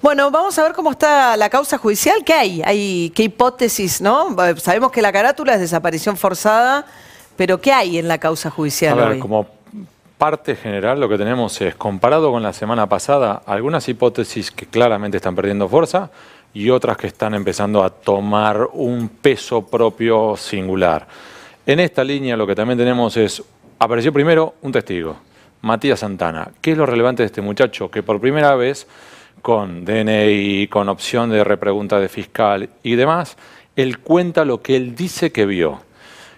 Bueno, vamos a ver cómo está la causa judicial. ¿Qué hay? ¿Qué hipótesis, no? Sabemos que la carátula es desaparición forzada, pero ¿qué hay en la causa judicial hoy? Como parte general lo que tenemos es, comparado con la semana pasada, algunas hipótesis que claramente están perdiendo fuerza y otras que están empezando a tomar un peso propio singular. En esta línea lo que también tenemos es, apareció primero un testigo, Matías Santana. ¿Qué es lo relevante de este muchacho? Que por primera vez, con DNI, con opción de repregunta de fiscal y demás, él cuenta lo que él dice que vio.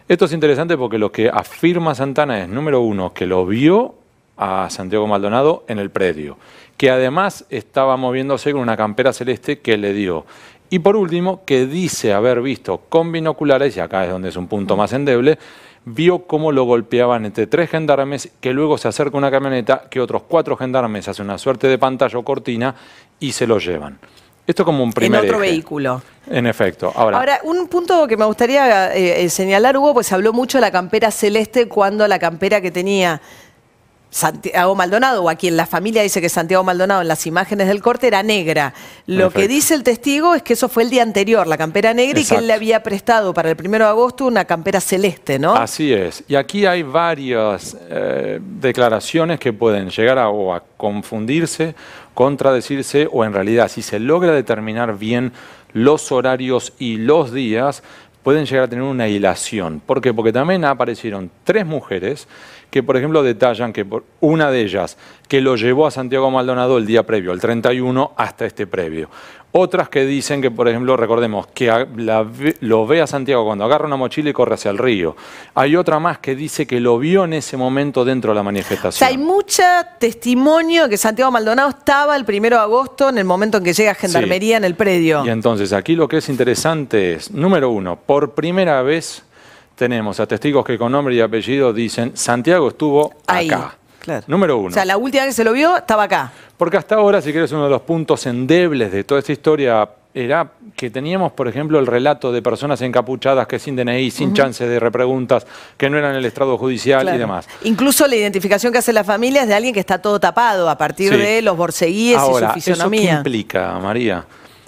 Esto es interesante porque lo que afirma Santana es, número uno, que lo vio a Santiago Maldonado en el predio, que además estaba moviéndose con una campera celeste que le dio. Y por último, que dice haber visto con binoculares, y acá es donde es un punto más endeble, vio cómo lo golpeaban entre 3 gendarmes, que luego se acerca una camioneta, que otros 4 gendarmes hacen una suerte de pantalla o cortina y se lo llevan. Esto como un primer En otro eje. vehículo. En efecto. Ahora, un punto que me gustaría señalar, Hugo, pues se habló mucho de la campera celeste cuando la campera que tenía Santiago Maldonado, o a quien la familia dice que es Santiago Maldonado en las imágenes del corte, era negra. Lo que dice el testigo es que eso fue el día anterior, la campera negra, Exacto. Y que él le había prestado para el 1 de agosto una campera celeste, ¿no? Así es. Y aquí hay varias declaraciones que pueden llegar a confundirse, contradecirse, o en realidad, si se logra determinar bien los horarios y los días, pueden llegar a tener una hilación. ¿Por qué? Porque también aparecieron 3 mujeres que, por ejemplo, detallan que una de ellas que lo llevó a Santiago Maldonado el día previo, el 31, hasta este previo. Otras que dicen que, por ejemplo, recordemos que lo ve a Santiago cuando agarra una mochila y corre hacia el río. Hay otra más que dice que lo vio en ese momento dentro de la manifestación. O sea, hay mucho testimonio de que Santiago Maldonado estaba el 1 de agosto en el momento en que llega Gendarmería en el predio. Y entonces aquí lo que es interesante es, número uno, por primera vez tenemos a testigos que con nombre y apellido dicen Santiago estuvo acá. Claro. Número uno. O sea, la última vez que se lo vio estaba acá. Porque hasta ahora, si querés, uno de los puntos endebles de toda esta historia era que teníamos, por ejemplo, el relato de personas encapuchadas que sin DNI, sin chance de repreguntas, que no eran el estrado judicial y demás. Incluso la identificación que hace la familia es de alguien que está todo tapado a partir de los borceguíes y su fisonomía. ¿Eso qué implica, María?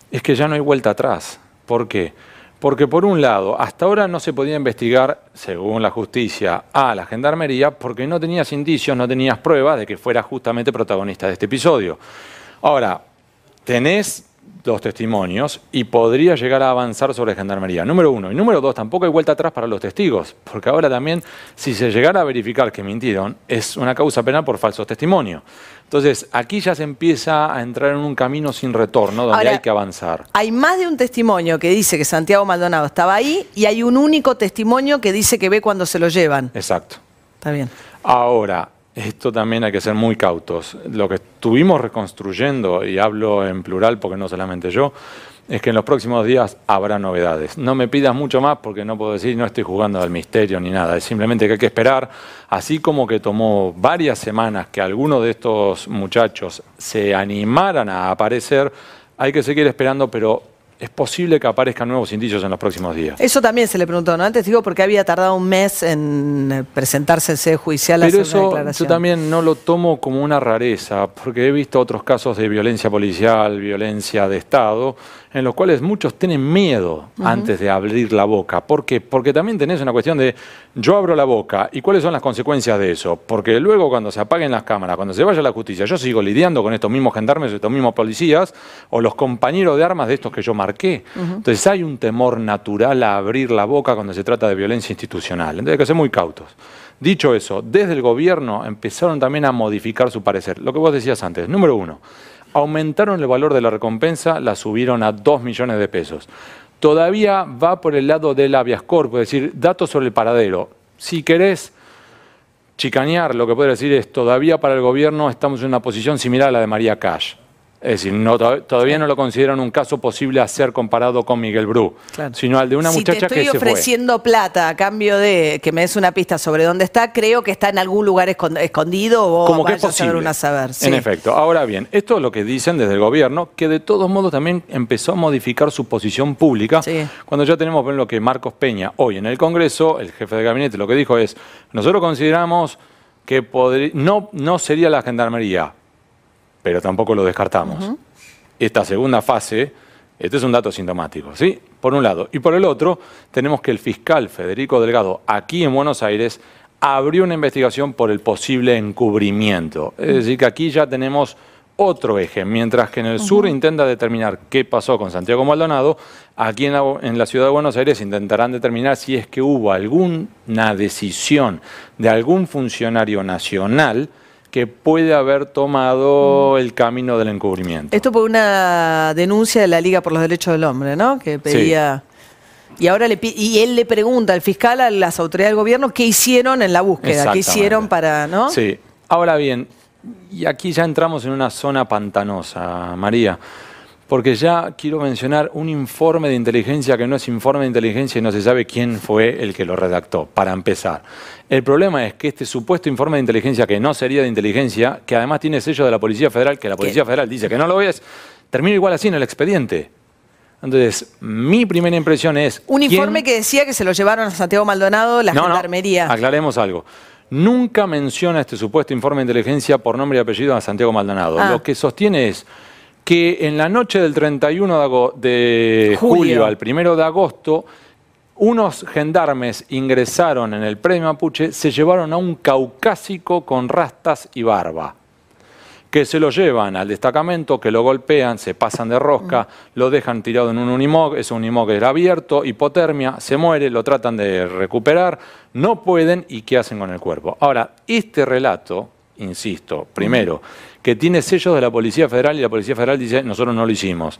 Es que ya no hay vuelta atrás. ¿Por qué? Porque por un lado, hasta ahora no se podía investigar, según la justicia, a la Gendarmería porque no tenías indicios, no tenías pruebas de que fuera justamente protagonista de este episodio. Ahora, tenés 2 testimonios y podría llegar a avanzar sobre Gendarmería. Número 1. Y número 2, tampoco hay vuelta atrás para los testigos, porque ahora también, si se llegara a verificar que mintieron, es una causa penal por falsos testimonios. Entonces, aquí ya se empieza a entrar en un camino sin retorno, donde hay que avanzar. Hay más de un testimonio que dice que Santiago Maldonado estaba ahí y hay un único testimonio que dice que ve cuando se lo llevan. Exacto. Está bien. Ahora, esto también hay que ser muy cautos. Lo que estuvimos reconstruyendo, y hablo en plural porque no solamente yo, es que en los próximos días habrá novedades. No me pidas mucho más porque no puedo decir, no estoy jugando al misterio ni nada. Es simplemente que hay que esperar, así como que tomó varias semanas que algunos de estos muchachos se animaran a aparecer, hay que seguir esperando, pero es posible que aparezcan nuevos indicios en los próximos días. Eso también se le preguntó, ¿no? Antes digo porque había tardado un mes en presentarse en sede judicial a hacer una declaración. Yo también no lo tomo como una rareza, porque he visto otros casos de violencia policial, violencia de Estado, en los cuales muchos tienen miedo antes de abrir la boca. ¿Por qué? Porque también tenés una cuestión de yo abro la boca y cuáles son las consecuencias de eso. Porque luego cuando se apaguen las cámaras, cuando se vaya la justicia, yo sigo lidiando con estos mismos gendarmes, estos mismos policías o los compañeros de armas de estos que yo marqué. Entonces hay un temor natural a abrir la boca cuando se trata de violencia institucional. Entonces hay que ser muy cautos. Dicho eso, desde el gobierno empezaron también a modificar su parecer. Lo que vos decías antes. Número 1. Aumentaron el valor de la recompensa, la subieron a 2 millones de pesos. Todavía va por el lado del habeas corpus, es decir, datos sobre el paradero. Si querés chicanear, lo que puedo decir es, todavía para el gobierno estamos en una posición similar a la de María Cash. Es decir, todavía no lo consideran un caso posible a ser comparado con Miguel Bru, sino al de una muchacha que se fue. Si te estoy ofreciendo plata a cambio de que me des una pista sobre dónde está, creo que está en algún lugar escondido o como que es posible. A saber. En efecto. Ahora bien, esto es lo que dicen desde el gobierno, que de todos modos también empezó a modificar su posición pública. Cuando ya tenemos, por ejemplo, que Marcos Peña, hoy en el Congreso, el jefe de gabinete, lo que dijo es, nosotros consideramos que no sería la Gendarmería, pero tampoco lo descartamos. esta segunda fase, este es un dato sintomático, ¿sí? Por un lado. Y por el otro, tenemos que el fiscal Federico Delgado, aquí en Buenos Aires, abrió una investigación por el posible encubrimiento. Es decir, que aquí ya tenemos otro eje. Mientras que en el sur intenta determinar qué pasó con Santiago Maldonado, aquí en la ciudad de Buenos Aires intentarán determinar si es que hubo alguna decisión de algún funcionario nacional que puede haber tomado el camino del encubrimiento. Esto por una denuncia de la Liga por los Derechos del Hombre, ¿no? Que pedía... Sí. Y ahora él le pregunta al fiscal, a las autoridades del gobierno, qué hicieron en la búsqueda, qué hicieron para... ¿no? Sí. Ahora bien, y aquí ya entramos en una zona pantanosa, María, porque ya quiero mencionar un informe de inteligencia que no es informe de inteligencia y no se sabe quién fue el que lo redactó, para empezar. El problema es que este supuesto informe de inteligencia, que no sería de inteligencia, que además tiene sello de la Policía Federal, que la Policía Federal dice que no lo es, termina igual así en el expediente. Entonces, mi primera impresión es... Un informe que decía que se lo llevaron a Santiago Maldonado, la Gendarmería. No, aclaremos algo. Nunca menciona este supuesto informe de inteligencia por nombre y apellido a Santiago Maldonado. Lo que sostiene es que en la noche del 31 de julio al 1 de agosto, unos gendarmes ingresaron en el predio Mapuche, se llevaron a un caucásico con rastas y barba, que se lo llevan al destacamento, que lo golpean, se pasan de rosca, lo dejan tirado en un Unimog, ese Unimog era abierto, hipotermia, se muere, lo tratan de recuperar, no pueden, ¿y qué hacen con el cuerpo? Ahora, este relato, insisto, primero, que tiene sellos de la Policía Federal y la Policía Federal dice, nosotros no lo hicimos.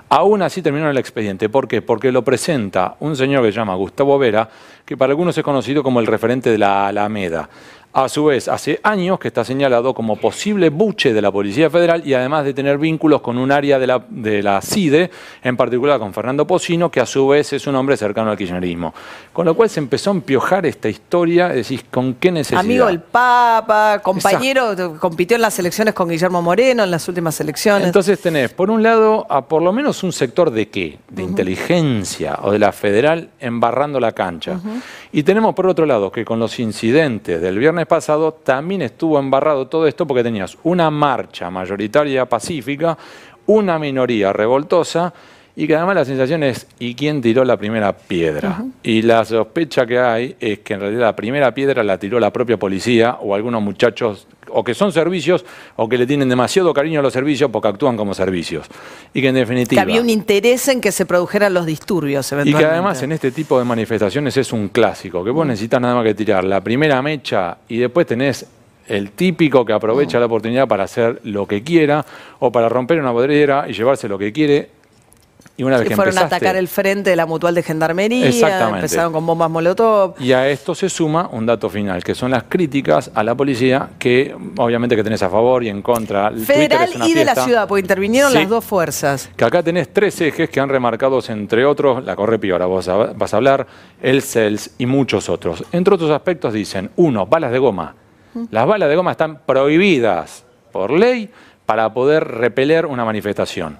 Aún así terminó en el expediente. ¿Por qué? Porque lo presenta un señor que se llama Gustavo Vera, que para algunos es conocido como el referente de la Alameda. A su vez, hace años que está señalado como posible buche de la Policía Federal y además de tener vínculos con un área de la CIDE, en particular con Fernando Pocino, que a su vez es un hombre cercano al kirchnerismo. Con lo cual se empezó a empiojar esta historia, decís, ¿con qué necesidad? Amigo del Papa, compañero, compitió en las elecciones con Guillermo Moreno, en las últimas elecciones. Entonces tenés, por un lado, a por lo menos un sector de ¿qué? De inteligencia o de la federal embarrando la cancha. Y tenemos por otro lado que con los incidentes del viernes pasado también estuvo embarrado todo esto porque tenías una marcha mayoritaria pacífica, una minoría revoltosa y que además la sensación es ¿y quién tiró la primera piedra? Y la sospecha que hay es que en realidad la primera piedra la tiró la propia policía o algunos muchachos o que son servicios o que le tienen demasiado cariño a los servicios porque actúan como servicios. Y que en definitiva... Que había un interés en que se produjeran los disturbios eventualmente. Y que además en este tipo de manifestaciones es un clásico, que vos necesitas nada más que tirar la primera mecha y después tenés el típico que aprovecha la oportunidad para hacer lo que quiera o para romper una bodega y llevarse lo que quiere. Y una vez que fueron a atacar el frente de la Mutual de Gendarmería, empezaron con bombas molotov. Y a esto se suma un dato final, que son las críticas a la policía, que obviamente que tenés a favor y en contra. Federal y de la ciudad, porque intervinieron las dos fuerzas. Que acá tenés tres ejes que han remarcados, entre otros, la Correpi, ahora vos vas a hablar, el CELS y muchos otros. Entre otros aspectos dicen, uno, balas de goma. Las balas de goma están prohibidas por ley para poder repeler una manifestación.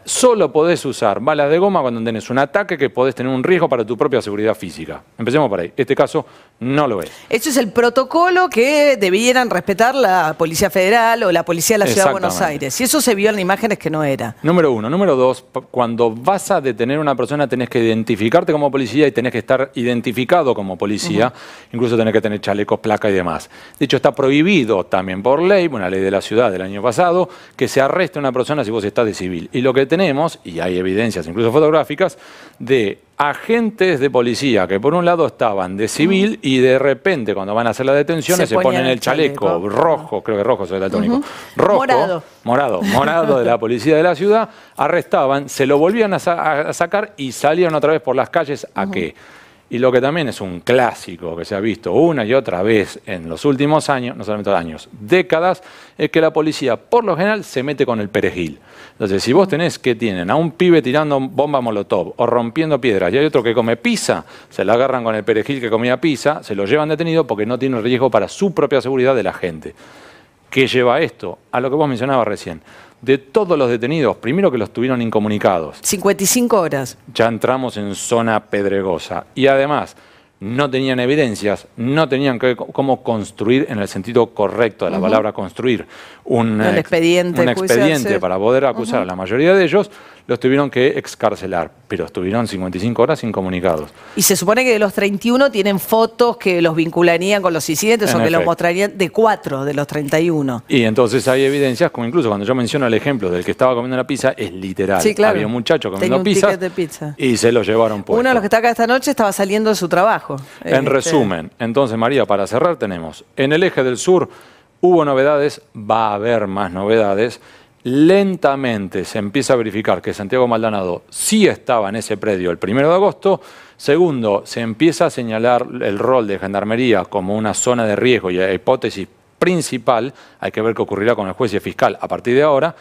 Solo podés usar balas de goma cuando tenés un ataque que podés tener un riesgo para tu propia seguridad física. Empecemos por ahí. Este caso no lo es. Eso es el protocolo que debieran respetar la Policía Federal o la Policía de la Ciudad de Buenos Aires. Y eso se vio en imágenes que no era. Número uno. Número dos, cuando vas a detener a una persona tenés que identificarte como policía y tenés que estar identificado como policía. Incluso tenés que tener chalecos, placa y demás. De hecho, está prohibido también por ley, una ley de la ciudad del año pasado, que se arreste a una persona si vos estás de civil. Y lo que tenemos, y hay evidencias incluso fotográficas, de agentes de policía que por un lado estaban de civil y de repente cuando van a hacer las detenciones se ponen el chaleco rojo, creo que rojo es el daltónico, rojo, morado de la policía de la ciudad, arrestaban, se lo volvían a sacar y salían otra vez por las calles ¿a qué? Y lo que también es un clásico que se ha visto una y otra vez en los últimos años, no solamente años, décadas, es que la policía por lo general se mete con el perejil. Entonces, si vos tenés que tienen a un pibe tirando bomba molotov o rompiendo piedras y hay otro que come pizza, se la agarran con el perejil que comía pizza, se lo llevan detenido porque no tiene riesgo para su propia seguridad de la gente. ¿Qué lleva esto? A lo que vos mencionabas recién. De todos los detenidos, primero que los tuvieron incomunicados. 55 horas. Ya entramos en zona pedregosa. Y además, no tenían evidencias, no tenían cómo construir en el sentido correcto de la palabra construir un expediente para poder acusar a la mayoría de ellos, los tuvieron que excarcelar, pero estuvieron 55 horas incomunicados. Y se supone que de los 31 tienen fotos que los vincularían con los incidentes o que los mostrarían de 4 de los 31. Y entonces hay evidencias, como incluso cuando yo menciono el ejemplo del que estaba comiendo la pizza, es literal. Sí, claro. Había un muchacho comiendo pizza y se lo llevaron puesto. Uno de los que está acá esta noche estaba saliendo de su trabajo. En resumen, entonces María, para cerrar tenemos, en el eje del sur hubo novedades, va a haber más novedades. Lentamente se empieza a verificar que Santiago Maldonado sí estaba en ese predio el 1 de agosto. Segundo, se empieza a señalar el rol de Gendarmería como una zona de riesgo y hipótesis principal. Hay que ver qué ocurrirá con el juez y el fiscal a partir de ahora.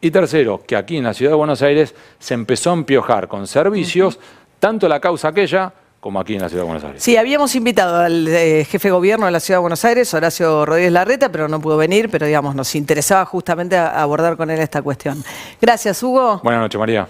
Y tercero, que aquí en la Ciudad de Buenos Aires se empezó a empiojar con servicios, tanto la causa aquella como aquí en la Ciudad de Buenos Aires. Sí, habíamos invitado al jefe de gobierno de la Ciudad de Buenos Aires, Horacio Rodríguez Larreta, pero no pudo venir, pero digamos, nos interesaba justamente abordar con él esta cuestión. Gracias, Hugo. Buenas noches, María.